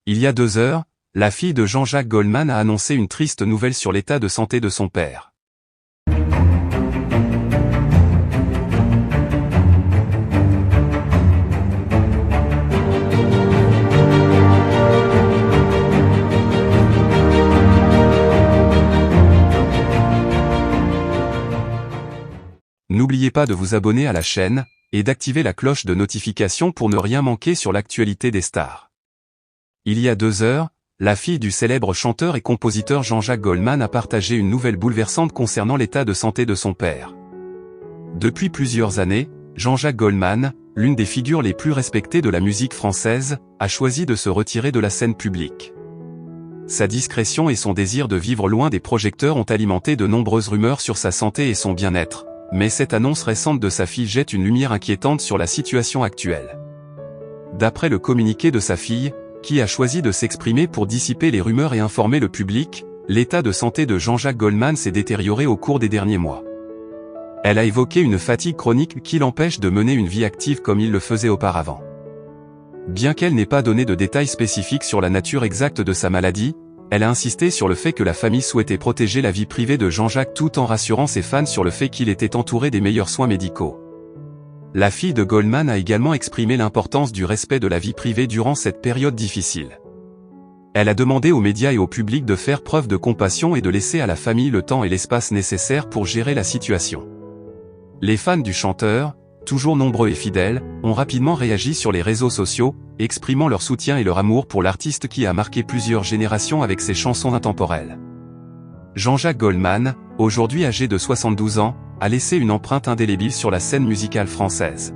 Il y a 2 heures, la fille de Jean-Jacques Goldman a annoncé une triste nouvelle sur l'état de santé de son père. N'oubliez pas de vous abonner à la chaîne, et d'activer la cloche de notification pour ne rien manquer sur l'actualité des stars. Il y a 2 heures, la fille du célèbre chanteur et compositeur Jean-Jacques Goldman a partagé une nouvelle bouleversante concernant l'état de santé de son père. Depuis plusieurs années, Jean-Jacques Goldman, l'une des figures les plus respectées de la musique française, a choisi de se retirer de la scène publique. Sa discrétion et son désir de vivre loin des projecteurs ont alimenté de nombreuses rumeurs sur sa santé et son bien-être, mais cette annonce récente de sa fille jette une lumière inquiétante sur la situation actuelle. D'après le communiqué de sa fille, qui a choisi de s'exprimer pour dissiper les rumeurs et informer le public, l'état de santé de Jean-Jacques Goldman s'est détérioré au cours des derniers mois. Elle a évoqué une fatigue chronique qui l'empêche de mener une vie active comme il le faisait auparavant. Bien qu'elle n'ait pas donné de détails spécifiques sur la nature exacte de sa maladie, elle a insisté sur le fait que la famille souhaitait protéger la vie privée de Jean-Jacques tout en rassurant ses fans sur le fait qu'il était entouré des meilleurs soins médicaux. La fille de Goldman a également exprimé l'importance du respect de la vie privée durant cette période difficile. Elle a demandé aux médias et au public de faire preuve de compassion et de laisser à la famille le temps et l'espace nécessaires pour gérer la situation. Les fans du chanteur, toujours nombreux et fidèles, ont rapidement réagi sur les réseaux sociaux, exprimant leur soutien et leur amour pour l'artiste qui a marqué plusieurs générations avec ses chansons intemporelles. Jean-Jacques Goldman, aujourd'hui âgé de 72 ans, a laissé une empreinte indélébile sur la scène musicale française.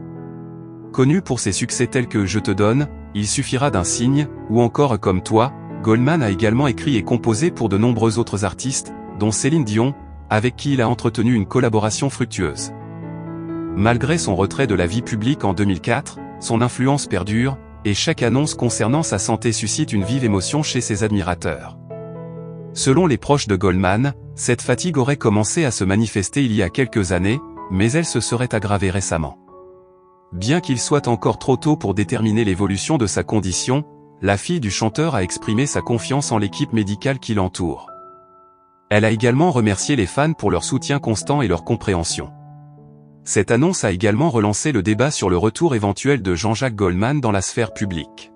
Connu pour ses succès tels que Je te donne, Il suffira d'un signe, ou encore Comme toi, Goldman a également écrit et composé pour de nombreux autres artistes, dont Céline Dion, avec qui il a entretenu une collaboration fructueuse. Malgré son retrait de la vie publique en 2004, son influence perdure, et chaque annonce concernant sa santé suscite une vive émotion chez ses admirateurs. Selon les proches de Goldman, cette fatigue aurait commencé à se manifester il y a quelques années, mais elle se serait aggravée récemment. Bien qu'il soit encore trop tôt pour déterminer l'évolution de sa condition, la fille du chanteur a exprimé sa confiance en l'équipe médicale qui l'entoure. Elle a également remercié les fans pour leur soutien constant et leur compréhension. Cette annonce a également relancé le débat sur le retour éventuel de Jean-Jacques Goldman dans la sphère publique.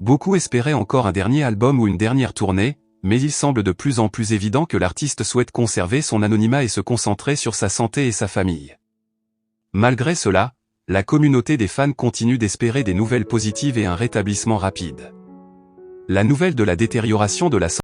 Beaucoup espéraient encore un dernier album ou une dernière tournée, mais il semble de plus en plus évident que l'artiste souhaite conserver son anonymat et se concentrer sur sa santé et sa famille. Malgré cela, la communauté des fans continue d'espérer des nouvelles positives et un rétablissement rapide. La nouvelle de la détérioration de la santé